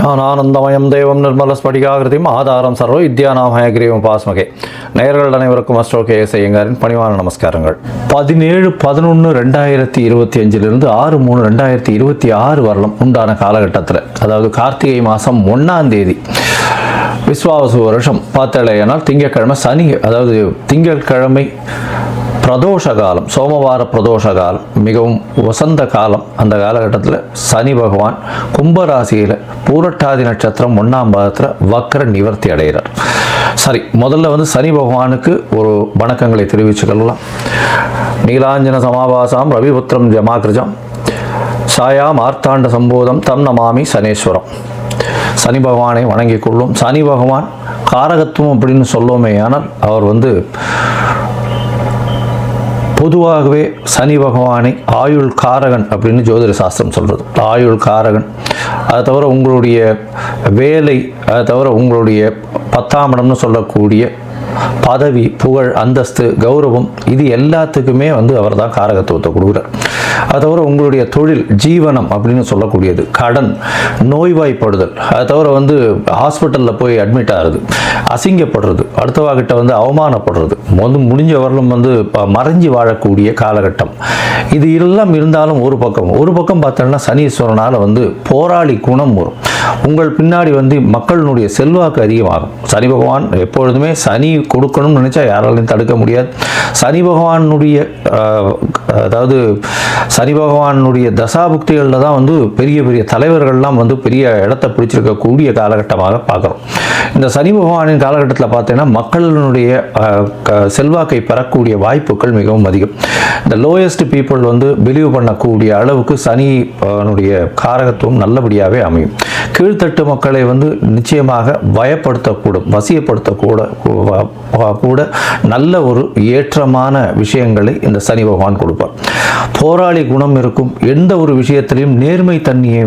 ஞானானந்தமயம் தேவம் நிர்மலஸ்படிகாகிருதியும் ஆதாரம் சர்வ வித்யாநாமயகிரீவம் பாஸ்மகே. நேயர்கள் அனைவருக்கும் அஸ்ட்ரோ கேஎஸ் ஐயங்காரின் பணிவான நமஸ்காரங்கள். 17/11/2025 6/3/2026 வரலும் உண்டான காலகட்டத்தில், அதாவது கார்த்திகை மாதம் 1ஆம் தேதி விஸ்வாவசு வருஷம் பார்த்தலையானால் திங்கட்கிழமை சனி, அதாவது திங்கட்கிழமை பிரதோஷ காலம், சோமவார பிரதோஷ காலம், மிகவும் வசந்த காலம். அந்த காலகட்டத்தில் சனி பகவான் கும்பராசியில் பூரட்டாதி நட்சத்திரம் 1ஆம் பாதத்தில் வக்ர நிவர்த்தி அடைகிறார். சரி, முதல்ல சனி பகவானுக்கு ஒரு வணக்கங்களை தெரிவிச்சுக்கலாம். நீலாஞ்சன சமாபாசாம் ரவிபுத்திரம் ஜமாகிருஜம் சாயா மார்த்தாண்ட சம்போதம் தம் நமாமி சனேஸ்வரம். சனி பகவானை வணங்கிக் கொள்ளும். சனி பகவான் காரகத்துவம் அப்படின்னு சொல்லுவோமே, ஆனால் அவர் பொதுவாகவே சனி பகவானை ஆயுள் காரகன் அப்படின்னு ஜோதிட சாஸ்திரம் சொல்கிறது. ஆயுள் காரகன், அதை தவிர உங்களுடைய வேலை, அதை தவிர உங்களுடைய 10ஆம் இடம்னு சொல்லக்கூடிய பதவி, புகழ், அந்தஸ்து, கௌரவம், இது எல்லாத்துக்குமே அவர் தான் காரகத்துவத்தை கொடுக்குறார். அது தவிர உங்களுடைய தொழில், ஜீவனம் அப்படின்னு சொல்லக்கூடியது, கடன், நோய்வாய்ப்படுதல், அது தவிர ஹாஸ்பிட்டலில் போய் அட்மிட் ஆகுறது, அசிங்கப்படுறது, அடுத்தவாகிட்ட அவமானப்படுறது, முடிஞ்ச வரலும் மறைஞ்சி வாழக்கூடிய காலகட்டம். இது எல்லாம் இருந்தாலும் ஒரு பக்கம் பார்த்தோம்னா சனீஸ்வரனால் போராளி குணம் வரும். உங்கள் பின்னாடி மக்களினுடைய செல்வாக்கு அதிகமாகும். சனி பகவான் எப்பொழுதுமே சனி கொடுக்கணும்னு நினைச்சா யாராலையும் தடுக்க முடியாது. சனி பகவானுடைய அதாவது சனி பகவானுடைய தசாபுக்திகளில் தான் பெரிய பெரிய தலைவர்கள்லாம் பெரிய இடத்தை பிடிச்சிருக்கக்கூடிய காலகட்டமாக பார்க்குறோம். இந்த சனி பகவானின் காலகட்டத்தில் பார்த்தீங்கன்னா மக்களினுடைய செல்வாக்கை பெறக்கூடிய வாய்ப்புகள் மிகவும் அதிகம். இந்த லோயஸ்ட் பீப்புள் பிலீவ் பண்ணக்கூடிய அளவுக்கு சனியினுடைய காரகத்துவம் நல்லபடியாகவே அமையும். கீழ்த்தட்டு மக்களை நிச்சயமாக பயப்படுத்தக்கூடும், வசியப்படுத்தக்கூட நல்ல ஒரு ஏற்றமான விஷயங்களை இந்த சனி பகவான் கொடுப்பார். போராளி குணம் இருக்கும். எந்த ஒரு விஷயத்திலையும் நேர்மை தன்மையை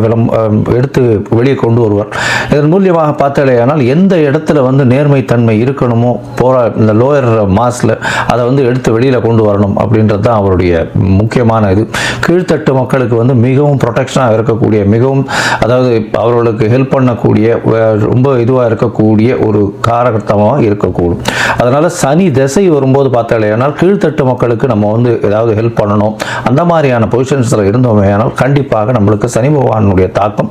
எடுத்து வெளியே கொண்டு வருவார். இதன் மூலியமாக பார்த்தாலேயானால் எந்த இடத்துல நேர்மை தன்மை இருக்கணுமோ, இந்த லோயர் மாஸில் அதை எடுத்து வெளியில் கொண்டு வரணும் அப்படின்றது தான் அவருடைய முக்கியமான இது. கீழ்த்தட்டு மக்களுக்கு மிகவும் ப்ரொடெக்ஷனாக இருக்கக்கூடிய, மிகவும் அதாவது அவர்களுக்கு ஹெல்ப் பண்ணக்கூடிய, ரொம்ப இதுவாக இருக்கக்கூடிய ஒரு காரகத்தமாக இருக்கக்கூடும். அதனால் சனி திசை வரும்போது பார்த்தாலேயானால் கீழ்த்தட்டு மக்களுக்கு நம்ம ஏதாவது ஹெல்ப் பண்ணணும், அந்த மாதிரியான பொசிஷன்ஸில் இருந்தோமே ஆனால் கண்டிப்பாக நம்மளுக்கு சனி பகவானுடைய தாக்கம்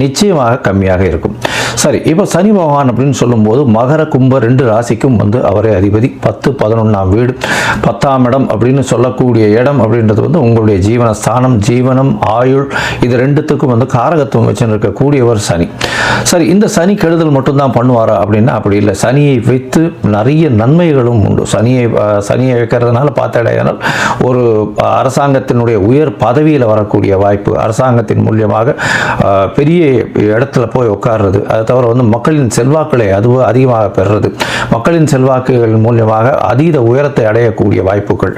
நிச்சயமாக கம்மியாக இருக்கும். சரி, இப்போ சனி பகவான் அப்படின்னு சொல்லும்போது மகர கும்ப 2 ராசிக்கும் அவரே அதிபதி. 10, 11ஆம் வீடு, 10ஆம் இடம் அப்படின்னு சொல்லக்கூடிய இடம் அப்படின்றது உங்களுடைய ஜீவனஸ்தானம், ஜீவனம், ஆயுள், இது ரெண்டுத்துக்கும் காரகத்துவம் வச்சு இருக்கக்கூடியவர் சனி. சரி, இந்த சனி கெடுதல் மட்டும்தான் பண்ணுவாரா அப்படின்னா அப்படி இல்லை. சனியை வைத்து நிறைய நன்மைகளும் உண்டு. சனியை வைக்கிறதுனால பார்த்தாலேயானால் ஒரு அரசாங்கத்தினுடைய உயர் பதவியில் வரக்கூடிய வாய்ப்பு, அரசாங்கத்தின் மூலியமாக பெரிய இடத்துல போய் உட்கார்றது, அதை தவிர மக்களின் செல்வாக்களை அதிகமாக பெறுறது, மக்களின் செல்வாக்குகள் மூலியமாக அதீத உயரத்தை அடையக்கூடிய வாய்ப்புகள்,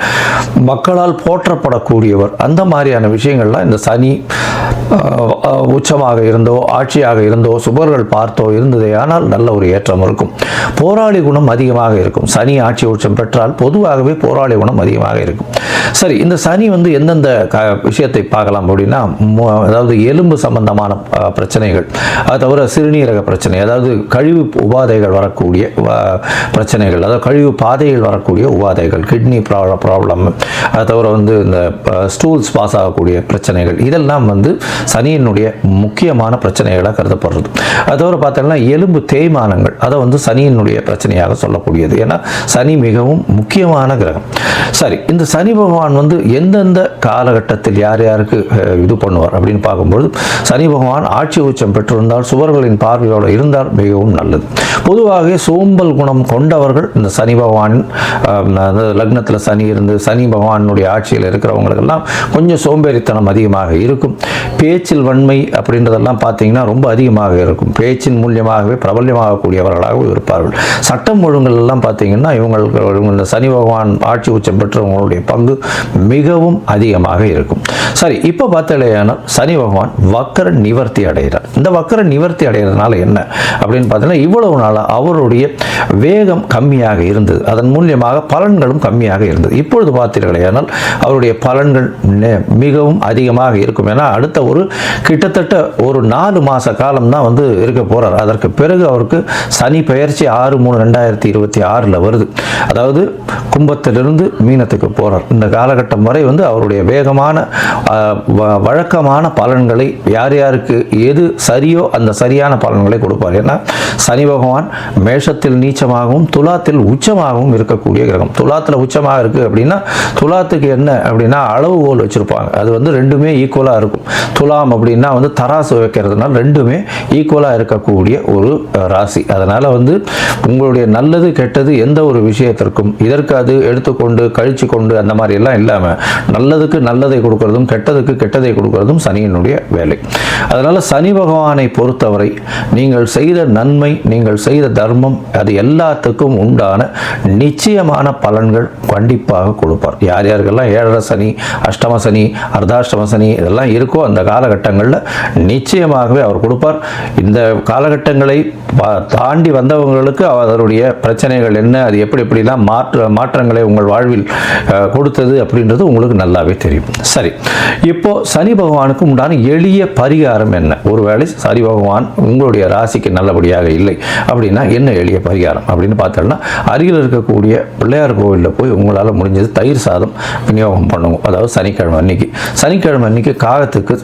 மக்களால் போற்றப்படக்கூடியவர், அந்த மாதிரியான விஷயங்கள்லாம் இந்த சனி உச்சமாக இருந்தோ, ஆட்சியாக இருந்தோ, சுபர்கள் பார்த்தோ இருந்ததே ஆனால் நல்ல ஒரு ஏற்றம் இருக்கும். போராளி குணம் அதிகமாக இருக்கும். சனி ஆட்சி உச்சம் பெற்றால் பொதுவாகவே போராளி குணம் அதிகமாக இருக்கும். சரி, இந்த சனி எந்தெந்த விஷயத்தை பார்க்கலாம் அப்படின்னா, அதாவது எலும்பு சம்பந்தமான பிரச்சனைகள், அது தவிர சிறுநீரக பிரச்சனை, அதாவது கழிவு உபாதைகள் வரக்கூடிய பிரச்சனைகள், அதாவது கழிவு பாதைகள் வரக்கூடிய உபாதைகள், கிட்னி ப்ராப்ளம், அது தவிர இந்த ஸ்டூல்ஸ் பாஸ் ஆகக்கூடிய பிரச்சனைகள், இதெல்லாம் சனியினுடைய முக்கியமான பிரச்சனைகளாக கருதப்படுறது. அது தவிர பார்த்தோம்னா எலும்பு தேய்மானங்கள், அதை சனியினுடைய பிரச்சனையாக சொல்லக்கூடியது. ஏன்னா சனி மிகவும் முக்கியமான கிரகம். சரி, இந்த சனி பகவான் எந்தெந்த காலகட்டத்தில் யார் யாருக்கு இது பண்ணுவார் அப்படின்னு பார்க்கும்போது, சனி பகவான் ஆட்சி உச்சம் பெற்றிருந்தால், சுவர்களின் பார்வையோடு இருந்தால் மிகவும் நல்லது. பொதுவாக சோம்பல் குணம் கொண்டவர்கள் இந்த சனி பகவானின் லக்னத்தில் சனி இருந்து சனி பகவானுடைய ஆட்சியில் இருக்கிறவங்களுக்கெல்லாம் கொஞ்சம் சோம்பேறித்தனம் அதிகமாக இருக்கும். பேச்சில் வன்மை அப்படின்றதெல்லாம் பார்த்தீங்கன்னா ரொம்ப அதிகமாக இருக்கும். பேச்சின் மூலியமாகவே பிரபல்யமாகக்கூடியவர்களாகவும் இருப்பார்கள். சட்டம் ஒழுங்குகள் எல்லாம் பார்த்தீங்கன்னா இவங்க சனி பகவான் ஆட்சி உச்சம் பெற்றவங்களுடைய பங்கு மிகவும் அதிகமாக இருக்கும். சரி, இப்போ பார்த்தாலேயானால் சனி பகவான் வக்கர நிவர்த்தி அடைகிறார். இந்த வக்கர நிவர்த்தி அடைகிறதுனால என்ன அப்படின்னு பார்த்தீங்கன்னா, இவ்வளவு நாளாக அவருடைய வேகம் கம்மியாக இருந்தது, அதன் மூலியமாக பலன்களும் கம்மியாக இருந்தது. இப்பொழுது பார்த்தீர்களேயானால் அவருடைய பலன்கள் மிகவும் அதிகமாக இருக்கும். ஏன்னா அடுத்த ஒரு கிட்டத்தட்ட ஒரு 4 மாத காலம் தான் வந்து இருக்க போகிறார். அதற்கு பிறகு அவருக்கு சனி பெயர்ச்சி 6/3/2026 வருது. அதாவது கும்பத்திலிருந்து மீனத்துக்கு போகிறார். இந்த காலகட்டம் வரை வந்து அவருடைய வேகமான வழக்கமான பலன்களை யார் யாருக்கு எது சரியோ அந்த சரியான பலன்களை கொடுப்பார். ஏன்னா சனி பகவான் மேஷத்தில் நீச்சமாகவும் துலாத்தில் உச்சமாகவும் இருக்கக்கூடிய கிரகம். துலாத்தில் உச்சமாக இருக்குது அப்படின்னா துலாத்துக்கு என்ன அப்படின்னா அளவுகோல் வச்சுருப்பாங்க. அது வந்து ரெண்டுமே ஈக்குவலாக இருக்கும். துலாம் அப்படின்னா வந்து தராசு வைக்கிறதுனால ரெண்டுமே ஈக்குவலாக இருக்கக்கூடிய ஒரு ராசி. அதனால் வந்து உங்களுடைய நல்லது கெட்டது எந்த ஒரு விஷயத்திற்கும் இதற்கு அது எடுத்துக்கொண்டு கழிச்சு கொண்டு அந்த மாதிரி எல்லாம் இல்லாமல் நல்லதுக்கு நல்லதை கொடுக்கறதும் கெட்டதுக்கு கெட்டதை கொடுக்கறதும் சனியினுடைய வேலை. அதனால் சனி பகவானை பொறுத்தவரை நீங்கள் செய்த நன்மை, நீங்கள் செய்த தர்மம், அது எல்லாத்துக்கும் உண்டான நிச்சயமான பலன்கள் கண்டிப்பாக கொடுப்பார். யார் யாருக்கெல்லாம் 7.5 சனி, அஷ்டம சனி, அர்த்தாஷ்டம சனி இதெல்லாம் இருக்கோ அந்த காலகட்டங்களில் நிச்சயமாகவே அவர் கொடுப்பார். இந்த காலகட்டங்களை தாண்டி வந்தவங்களுக்கு அதனுடைய பிரச்சனைகள் என்ன, அது எப்படி எப்படிலாம் மாற்றங்களை உங்கள் வாழ்வில் கொடுத்தது அப்படின்றது உங்களுக்கு நல்லாவே தெரியும். சரி, இப்போ சனி பகவானுக்கு உண்டான எளிய பரிகாரம் என்ன? ஒருவேளை சனி பகவான் உங்களுடைய ராசிக்கு நல்லபடியாக இல்லை அப்படின்னா என்ன எளிய பரிகாரம் அப்படின்னு பார்த்தோம்னா, அருகில் இருக்கக்கூடிய பிள்ளையார் கோவிலில் போய் உங்களால் முடிஞ்சது தயிர் சாதம் விநியோகம் பண்ணுங்க. அதாவது சனிக்கிழமை அன்னைக்கு காகத்துக்கு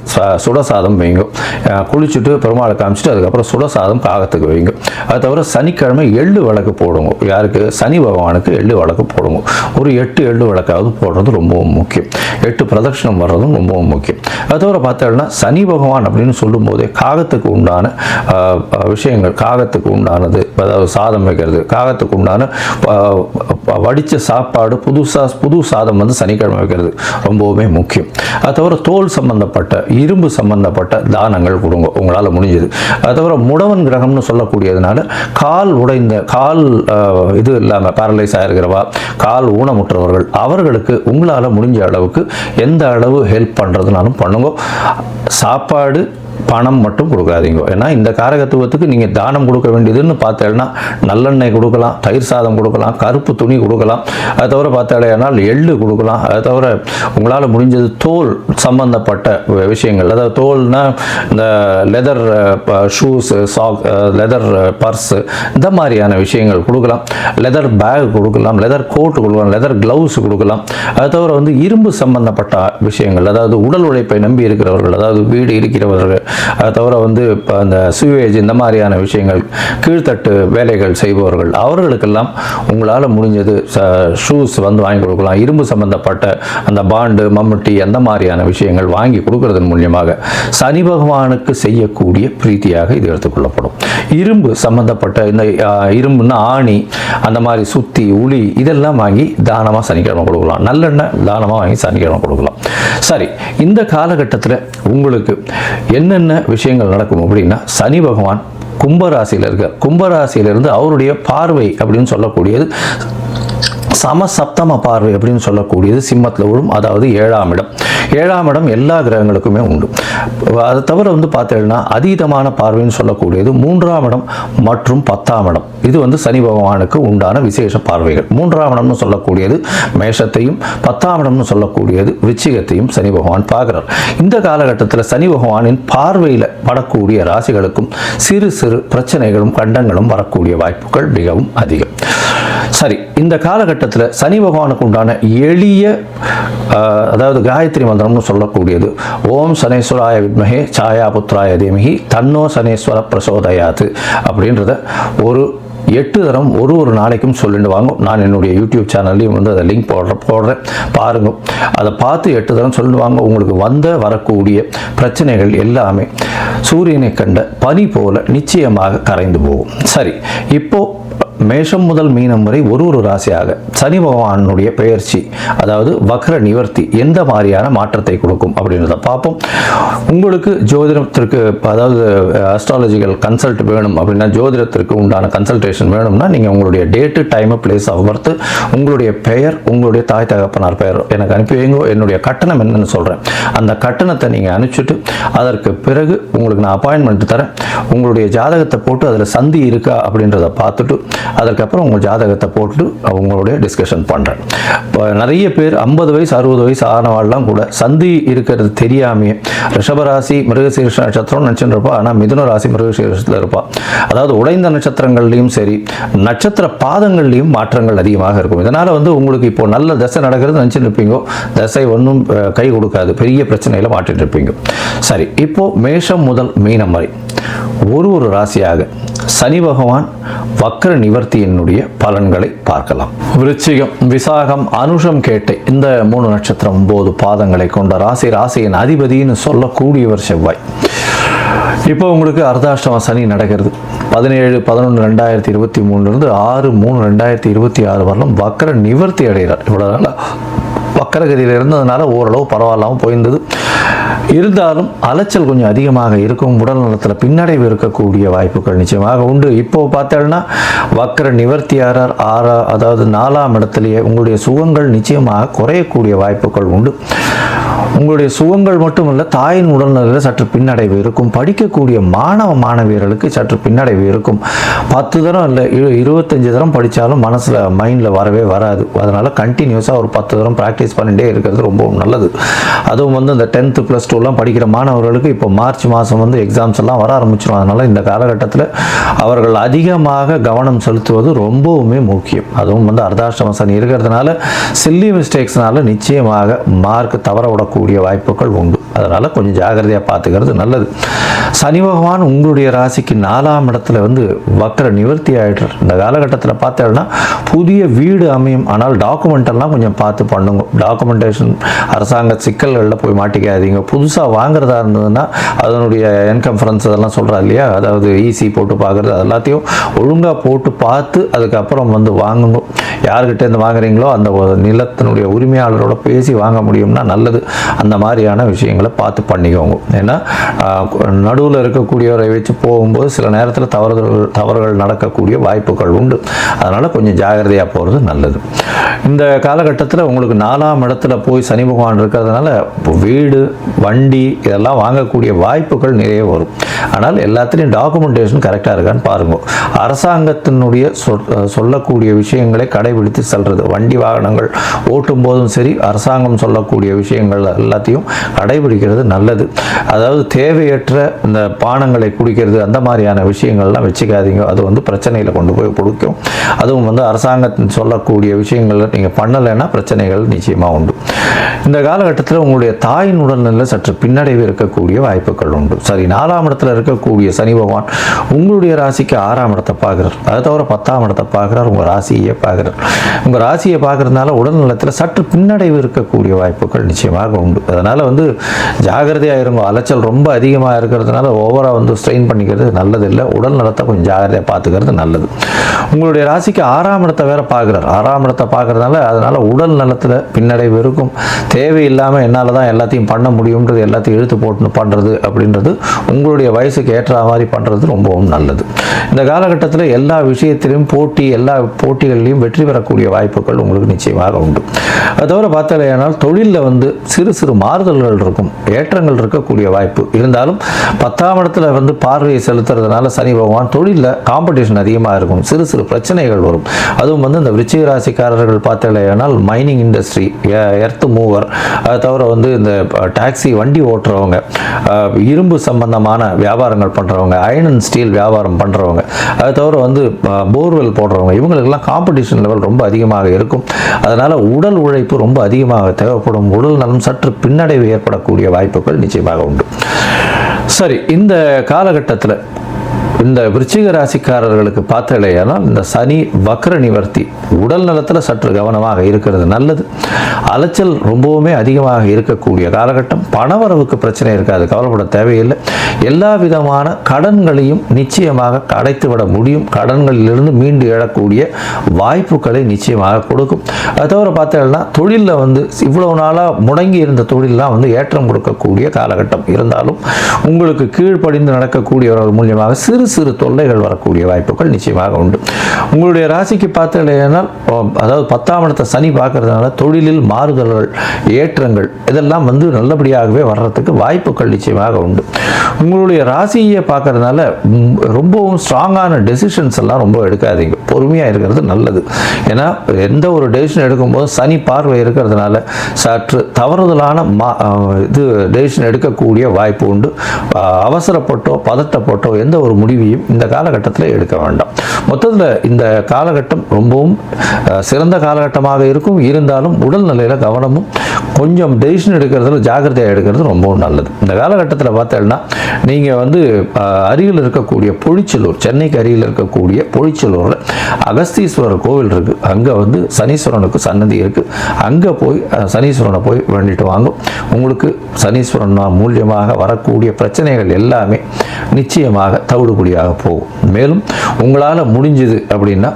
சுடசாதம் வைங்க. குளிச்சுட்டு பெருமாளை காமிச்சிட்டு அதுக்கப்புறம் சுடசாதம் காகத்துக்கு வைங்க. அது தவிர சனிக்கிழமை எள்ளு விளக்கு போடுங்க. யாருக்கு? சனி பகவானுக்கு எள்ளு விளக்கு போடுங்க. ஒரு 8 எள்ளு விளக்காவது போடுறது ரொம்பவும் முக்கியம். 8 பிரதட்சணம் வர்றதும் ரொம்பவும் முக்கியம். அது தவிர பார்த்தோம்னா சனி பகவான் அப்படின்னு சொல்லும் போதே காகத்துக்கு உண்டான விஷயங்கள், காகத்துக்கு உண்டானது, அதாவது சாதம் வைக்கிறது, காகத்துக்கு உண்டான வடித்த சாப்பாடு, புது சாதம் வந்து சனிக்கிழமை வைக்கிறது ரொம்பவுமே முக்கியம். அது தவிர தோல் சம்பந்தப்பட்ட, இரும்பு சம்பந்தப்பட்ட தானங்கள் கொடுங்க உங்களால் முடிஞ்சது. அது தவிர முடவன் கிரகம்னு சொல்லக்கூடியதுனால கால் உடைந்த, கால் இது இல்லாமல் பேரலைஸ் ஆகிருக்கிறவா, கால் ஊனமுற்றவர்கள், அவர்களுக்கு உங்களால் முடிஞ்ச அளவுக்கு எந்த அளவு ஹெல்ப் பண்ணுறதுனாலும் பண்ணுங்க. சாப்பாடு பணம் மட்டும் கொடுக்காதீங்க. ஏன்னா இந்த காரகத்துவத்துக்கு நீங்கள் தானம் கொடுக்க வேண்டியதுன்னு பார்த்தேன்னா நல்லெண்ணெய் கொடுக்கலாம், தயிர் சாதம் கொடுக்கலாம், கருப்பு துணி கொடுக்கலாம். அது தவிர பார்த்தாலேனால் எள்ளு கொடுக்கலாம். அது தவிர உங்களால் முடிஞ்சது தோல் சம்பந்தப்பட்ட விஷயங்கள், அதாவது தோல்னா இந்த leather shoes, sock, leather purse, இந்த மாதிரியான விஷயங்கள் கொடுக்கலாம். லெதர் பேக் கொடுக்கலாம், லெதர் கோட் கொடுக்கலாம், லெதர் க்ளவுஸ் கொடுக்கலாம். அது தவிர வந்து இரும்பு சம்பந்தப்பட்ட விஷயங்கள், அதாவது உடல் உழைப்பை நம்பி இருக்கிறவர்கள், அதாவது வீடு இருக்கிறவர்கள், அது தவிர வந்து இப்போ அந்த சுவேஜ், இந்த மாதிரியான விஷயங்கள், கீழ்த்தட்டு வேலைகள் செய்பவர்கள், அவர்களுக்கெல்லாம் உங்களால் முடிஞ்சது ஷூஸ் வந்து வாங்கி கொடுக்கலாம். இரும்பு சம்பந்தப்பட்ட அந்த பாண்டு, மம்முட்டி, அந்த மாதிரியான விஷயங்கள் வாங்கி கொடுக்கறதன் மூலியமாக சனி பகவானுக்கு செய்யக்கூடிய பிரீத்தியாக இது எடுத்துக்கொள்ளப்படும். இரும்பு சம்பந்தப்பட்ட இந்த இரும்புன்னா ஆணி, அந்த மாதிரி சுத்தி, உளி, இதெல்லாம் வாங்கி தானமாக சனிக்கிழமை கொடுக்கலாம். நல்லெண்ணெய் தானமாக வாங்கி சனிக்கிழமை கொடுக்கலாம். சரி, இந்த காலகட்டத்தில் உங்களுக்கு என்னென்ன விஷயங்கள் நடக்கும் அப்படின்னா, சனி பகவான் கும்பராசியில் இருக்கார். கும்பராசியிலிருந்து அவருடைய பார்வை அப்படின்னு சொல்லக்கூடியது சமசப்தம பார்வை அப்படின்னு சொல்லக்கூடியது சிம்மத்தில் விழும். அதாவது 7ஆம் இடம். 7ஆம் இடம் எல்லா கிரகங்களுக்குமே உண்டு. அதை தவிர வந்து பார்த்தீங்கன்னா அதீதமான பார்வைன்னு சொல்லக்கூடியது 3ஆம் இடம் மற்றும் 10ஆம் இடம். இது வந்து சனி பகவானுக்கு உண்டான விசேஷ பார்வைகள். 3ஆம் இடம்னு சொல்லக்கூடியது மேஷத்தையும், 10ஆம் இடம்னு சொல்லக்கூடியது விருச்சிகத்தையும் சனி பகவான் பார்க்கிறார். இந்த காலகட்டத்தில் சனி பகவானின் பார்வையில் படக்கூடிய ராசிகளுக்கும் சிறு சிறு பிரச்சனைகளும் கண்டங்களும் வரக்கூடிய வாய்ப்புகள் மிகவும் அதிகம். சரி, இந்த காலகட்டத்தில் சனி பகவானுக்கு உண்டான எளிய, அதாவது காயத்ரி மந்திரம்னு சொல்லக்கூடியது ஓம் சனேஸ்வராய வித்மஹே சாயா புத்ராய தீமஹி தன்னோ சனேஸ்வர பிரசோதயாத்து அப்படின்றத ஒரு 8 தரம் ஒரு நாளைக்கும் சொல்லிட்டு வாங்க. நான் என்னுடைய யூடியூப் சேனல்லையும் வந்து அதை லிங்க் போடுறேன், பாருங்க. அதை பார்த்து 8 தரம் சொல்லிட்டு வாங்க. உங்களுக்கு வரக்கூடிய பிரச்சனைகள் எல்லாமே சூரியனை கண்ட பனி போல நிச்சயமாக கரைந்து போகும். சரி, இப்போ மேஷம் முதல் மீனம் வரை ஒரு ராசியாக சனி பகவானுடைய பெயர்ச்சி, அதாவது வக்ர நிவர்த்தி எந்த மாதிரியான மாற்றத்தை கொடுக்கும் அப்படின்றத பார்ப்போம். உங்களுக்கு ஜோதிடத்திற்கு, அதாவது அஸ்ட்ராலஜிக்கல் கன்சல்ட் வேணும் அப்படின்னா, ஜோதிடத்திற்கு உண்டான கன்சல்டேஷன் வேணும்னா நீங்கள் உங்களுடைய date, time, place of birth, உங்களுடைய பெயர், உங்களுடைய தாய் தகப்பனார் பெயர் எனக்கு அனுப்பி வைங்க. என்னுடைய கட்டணம் என்னன்னு சொல்கிறேன். அந்த கட்டணத்தை நீங்கள் அனுப்பிச்சுட்டு அதற்கு பிறகு உங்களுக்கு நான் அப்பாயின்மெண்ட் தரேன். உங்களுடைய ஜாதகத்தை போட்டு அதில் சந்தி இருக்கா அப்படின்றத பார்த்துட்டு அதுக்கப்புறம் உங்கள் ஜாதகத்தை போட்டு உங்களுடைய டிஸ்கஷன் பண்ணுறேன். இப்போ நிறைய பேர் 50 வயசு 60 வயசு ஆனவாள்லாம் கூட சந்தி இருக்கிறது தெரியாமையே ரிஷபராசி மிருகசீரிஷ நட்சத்திரம் நினச்சிட்டு இருப்பா. ஆனால் மிதுன ராசி மிருகசீரிஷத்தில் இருப்பா. அதாவது உடைந்த நட்சத்திரங்கள்லையும் சரி நட்சத்திர பாதங்கள்லையும் மாற்றங்கள் அதிகமாக இருக்கும். இதனால் உங்களுக்கு இப்போ நல்ல தசை நடக்கிறது நினச்சிட்டு இருப்பீங்க, தசை ஒன்றும் கை கொடுக்காது, பெரிய பிரச்சனையில மாட்டிட்டு இருப்பீங்க. சரி, இப்போ மேஷம் முதல் மீனம் வரை ஒரு ராசியாக சனி பகவான் வக்ர நிவர்த்தியினுடைய பலன்களை பார்க்கலாம். விருச்சிகம், விசாகம், அனுஷம், கேட்டை இந்த 3 நட்சத்திரம் 9 பாதங்களை கொண்ட ராசியின் அதிபதினு சொல்லக்கூடியவர் செவ்வாய். இப்போ உங்களுக்கு அர்த்தாஷ்டம சனி நடக்கிறது. 17/11/2023 6/3/2026 வரலும் வக்ர நிவர்த்தி அடைகிறார். இவ்வளவு நாள் வக்கரகதியில் இருந்ததுனால ஓரளவு பரவாயில்லாமல் போயிருந்தது. இருந்தாலும் அலைச்சல் கொஞ்சம் அதிகமாக இருக்கும். உடல் நலத்தில் பின்னடைவு இருக்கக்கூடிய வாய்ப்புகள் நிச்சயமாக உண்டு. இப்போ பார்த்தோம்னா வக்கர நிவர்த்தியாளர் அதாவது 4ஆம் இடத்திலேயே உங்களுடைய சுகங்கள் நிச்சயமாக குறையக்கூடிய வாய்ப்புகள் உண்டு. உங்களுடைய சுகங்கள் மட்டுமல்ல, தாயின் உடல்நலையில் சற்று பின்னடைவு இருக்கும். படிக்கக்கூடிய மாணவியர்களுக்கு சற்று பின்னடைவு இருக்கும். 10 தரம் இல்லை 25 தரம் படித்தாலும் மனசில் மைண்டில் வரவே வராது. அதனால் கண்டினியூஸாக ஒரு 10 தரம் ப்ராக்டிஸ் பண்ணிகிட்டே இருக்கிறது ரொம்ப நல்லது. அதுவும் இந்த 10th +2 படிக்கிற மாணவர்களுக்கு இப்போ மார்ச் மாதம் எக்ஸாம்ஸ் எல்லாம் வர ஆரம்பிச்சிடும். அதனால் இந்த காலகட்டத்தில் அவர்கள் அதிகமாக கவனம் செலுத்துவது ரொம்பவுமே முக்கியம். அதுவும் அர்த்தாஷ்டம சனி இருக்கிறதுனால சில்லி மிஸ்டேக்ஸ்னால நிச்சயமாக மார்க் தவற விடக்கூடிய வாய்ப்புகள் உண்டு. அதனால கொஞ்சம் ஜாகிரதையாக பார்த்துக்கிறது நல்லது. சனி பகவான் உங்களுடைய ராசிக்கு 4ஆம் இடத்துல வக்ர நிவர்த்தி ஆயிடுறார். இந்த காலகட்டத்தில் பார்த்தோம்னா புதிய வீடு அமையும். ஆனால் டாக்குமெண்ட் எல்லாம் கொஞ்சம் பார்த்து பண்ணுங்க. டாக்குமெண்டேஷன் அரசாங்க சிக்கல்களில் போய் மாட்டிக்காதீங்க. புதுசாக வாங்குறதா இருந்ததுன்னா அதனுடைய என்கம்ஃபரன்ஸ் அதெல்லாம் சொல்கிறா இல்லையா, அதாவது ஈசி போட்டு பார்க்குறது, அது எல்லாத்தையும் ஒழுங்காக போட்டு பார்த்து அதுக்கப்புறம் வாங்குங்க. யார்கிட்ட இருந்து வாங்குறீங்களோ அந்த நிலத்தினுடைய உரிமையாளரோட பேசி வாங்க முடியும்னா நல்லது. அந்த மாதிரியான விஷயங்களை பார்த்து பண்ணிக்கோங்க. ஏன்னா நடுவில் இருக்கக்கூடியவரை வச்சு போகும்போது சில நேரத்தில் தவறுகள் நடக்கக்கூடிய வாய்ப்புகள் உண்டு. அதனால் கொஞ்சம் ஜாகிரதையாக போகிறது நல்லது. இந்த காலகட்டத்தில் உங்களுக்கு 4ஆம் இடத்துல போய் சனி பகவான் இருக்கிறதுனால வீடு வண்டி இதெல்லாம் வாங்கக்கூடிய வாய்ப்புகள் நிறைய வரும். ஆனால் எல்லாத்துலேயும் டாக்குமெண்டேஷன் கரெக்டாக இருக்கான்னு பாருங்க. அரசாங்கத்தினுடைய சொல்லக்கூடிய விஷயங்களை கடைபிடித்து செல்றது. வண்டி வாகனங்கள் ஓட்டும் போதும் சரி அரசாங்கம் சொல்லக்கூடிய விஷயங்கள் எல்லாத்தையும் கடைபிடிக்கிறது நல்லது. அதாவது தேவையற்ற இந்த பானங்களை குடிக்கிறது அந்த மாதிரியான விஷயங்கள்லாம் வச்சுக்காதீங்க. அது பிரச்சனையில் கொண்டு போய் கொடுக்கும். அதுவும் அரசாங்கத்தின் சொல்லக்கூடிய விஷயங்கள் நீங்கள் பண்ணலைன்னா பிரச்சனைகள் நிச்சயமாக உண்டு. இந்த காலகட்டத்தில் உங்களுடைய தாயின் உடல்நிலையில் சற்று பின்னடைவு இருக்கக்கூடிய வாய்ப்புகள் உண்டு. சரி, 4ஆம் இடத்துல இருக்கக்கூடிய சனி பகவான் உங்களுடைய ராசிக்கு 6ஆம் இடத்தை பார்க்குறார். அதை தவிர 10ஆம் இடத்தை பார்க்குறார். உங்கள் ராசியை பார்க்குறார். உங்கள் ராசியை பார்க்குறதுனால உடல்நலத்தில் சற்று பின்னடைவு இருக்கக்கூடிய வாய்ப்புகள் நிச்சயமாக உண்டு. அதனால் ஜாகிரதையாக இருங்க. அலைச்சல் ரொம்ப அதிகமாக இருக்கிறதுனால ஓவராக ஸ்ட்ரெயின் பண்ணிக்கிறது நல்லதில்லை. உடல் நலத்தை கொஞ்சம் ஜாகிரதையாக பார்த்துக்கிறது நல்லது. உங்களுடைய ராசிக்கு 6ஆம் இடத்தை வேற பார்க்குறார். 6ஆம் இடத்தை பார்க்குறதுனால அதனால் உடல் நலத்தில் பின்னடைவு இருக்கும். தேவையில்லாமல் என்னால் தான் எல்லாத்தையும் பண்ண முடியுன்றது எல்லாத்தையும் இழுத்து போட்டு பண்ணுறது அப்படின்றது உங்களுடைய வயசுக்கு ஏற்ற மாதிரி பண்ணுறது ரொம்பவும் நல்லது. இந்த காலகட்டத்தில் எல்லா விஷயத்திலையும் எல்லா போட்டிகள்லையும் வெற்றி பெறக்கூடிய வாய்ப்புகள் உங்களுக்கு நிச்சயமாக உண்டு. அது தவிர பார்த்தாலேயானால் தொழிலில் சிறு மாறுதல்கள் இருக்கும், ஏற்றங்கள் இருக்கக்கூடிய வாய்ப்பு இருந்தாலும் 10ஆம் இடத்துல பார்வையை செலுத்துறதுனால சனி பகவான் தொழிலில் காம்படிஷன் அதிகமாக இருக்கும். சிறு பிரச்சனைகள் வரும். அதுவும் இந்த விருச்சிக ராசிக்காரர்கள் பார்த்தாலேயானால் மைனிங் இண்டஸ்ட்ரி, எர்த் மூவர், அது தவிர இந்த டாக்ஸி வண்டி ஓட்டுறவங்க, இரும்பு சம்பந்தமான வியாபாரங்கள் பண்ணுறவங்க, அயர்ன் அண்ட் ஸ்டீல் வியாபாரம் பண்ணுறவங்க, அது தவிர போர்வெல் போடுறவங்க, இவங்களுக்கெல்லாம் காம்படிஷன் லெவல் ரொம்ப அதிகமாக இருக்கும். அதனால் உடல் உழைப்பு ரொம்ப அதிகமாக தேவைப்படும். உடல் நலம் சற்று பின்னடைவு ஏற்படக்கூடிய வாய்ப்புகள் நிச்சயமாக உண்டு. சரி, இந்த காலகட்டத்தில் இந்த விருச்சிக ராசிக்காரர்களுக்கு பார்த்தாலேயானால் இந்த சனி வக்ர நிவர்த்தி உடல் நலத்தில் சற்று கவனமாக இருக்கிறது நல்லது. அலைச்சல் ரொம்பவுமே அதிகமாக இருக்கக்கூடிய காலகட்டம். பணவரவுக்கு பிரச்சனை இருக்காது, கவலைப்பட தேவையில்லை. எல்லா விதமான கடன்களையும் நிச்சயமாக அடைத்து விட முடியும். கடன்களிலிருந்து மீண்டு எழக்கூடிய வாய்ப்புகளை நிச்சயமாக கொடுக்கும். அது தவிர பார்த்தீங்கன்னா தொழிலில் இவ்வளவு நாளாக முடங்கி இருந்த தொழிலெலாம் ஏற்றம் கொடுக்கக்கூடிய காலகட்டம் இருந்தாலும் உங்களுக்கு கீழ்ப்படிந்து நடக்கக்கூடியவர்கள் மூலியமாக சிறு சிறு தொல்லைகள் வரக்கூடிய வாய்ப்புகள் நிச்சயமாக உண்டு. உங்களுடைய ராசிக்கு பார்த்தீங்கன்னா, அதாவது 10ஆம் இடத்தை சனி பார்க்கறதுனால தொழிலில் மாறுதல்கள், ஏற்றங்கள் இதெல்லாம் வந்து நல்லபடியாகவே வர்றதுக்கு வாய்ப்புகள் நிச்சயமாக உண்டு. உங்களுடைய ராசியை பார்க்கறதுனால ரொம்பவும் ஸ்ட்ராங்கான டெசிஷன்ஸ் எல்லாம் ரொம்ப எடுக்காதீங்க, பொறுமையாக இருக்கிறது நல்லது. ஏன்னா எந்த ஒரு டெசிஷன் எடுக்கும்போது சனி பார்வை இருக்கிறதுனால சற்று தவறுதலான டெசிஷன் எடுக்கக்கூடிய வாய்ப்பு உண்டு. அவசரப்பட்டோ பதட்டப்பட்டோ எந்த ஒரு முடிவையும் இந்த காலகட்டத்தில் எடுக்க வேண்டாம். மொத்தத்தில் இந்த காலகட்டம் ரொம்பவும் சிறந்த காலகட்டமாக இருக்கும். இருந்தாலும் உடல்நிலையில் கவனமும் கொஞ்சம் டெசிஷன் எடுக்கிறதுல ஜாக்கிரதையாக எடுக்கிறது ரொம்பவும் நல்லது. இந்த காலகட்டத்தில் பார்த்தீங்கன்னா நீங்கள் வந்து அருகில் இருக்கக்கூடிய பொழிச்சலூர், சென்னைக்கு அருகில் இருக்கக்கூடிய பொழிச்சலூரில் அகஸ்தீஸ்வரர் கோவில் இருக்குது. அங்கே வந்து சனீஸ்வரனுக்கு சன்னதி இருக்குது. அங்கே போய் சனீஸ்வரனை போய் வேண்டிட்டு வாங்க. உங்களுக்கு சனீஸ்வரன் மூலியமாக வரக்கூடிய பிரச்சனைகள் எல்லாமே நிச்சயமாக தவிடுபடியாக போகும். மேலும் உங்களால் முடிஞ்சது அப்படின்னா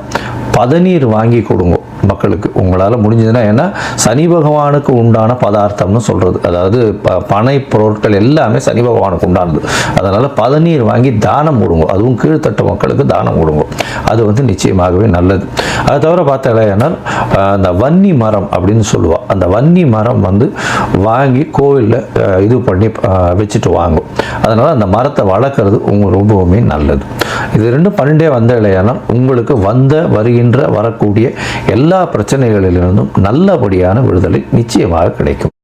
பதநீர் வாங்கி கொடுங்க மக்களுக்கு, உங்களால் முடிஞ்சதுன்னா. ஏன்னா சனி பகவானுக்கு உண்டான பதார்த்தம்னு சொல்கிறது, அதாவது பனை பொருட்கள் எல்லாமே சனி பகவானுக்கு உண்டானது. அதனால் பதநீர் வாங்கி தானம் கொடுங்க, அதுவும் கீழ்த்தட்டு மக்களுக்கு தானம் கொடுங்க. அது வந்து நிச்சயமாகவே நல்லது. அதை தவிர பார்த்தாலேனால் அந்த வன்னி மரம் அப்படின்னு சொல்லுவாள், அந்த வன்னி மரம் வந்து வாங்கி கோவிலில் இது பண்ணி வச்சுட்டு வாங்கும். அதனால் அந்த மரத்தை வளர்க்குறது உங்களுக்கு ரொம்பவுமே நல்லது. இது ரெண்டும் பண்ணிட்டே வந்த இல்லையானால் உங்களுக்கு வருகின்ற வரக்கூடிய எல்லா பிரச்சனைகளிலிருந்தும் நல்லபடியான விடுதலை நிச்சயமாக கிடைக்கும்.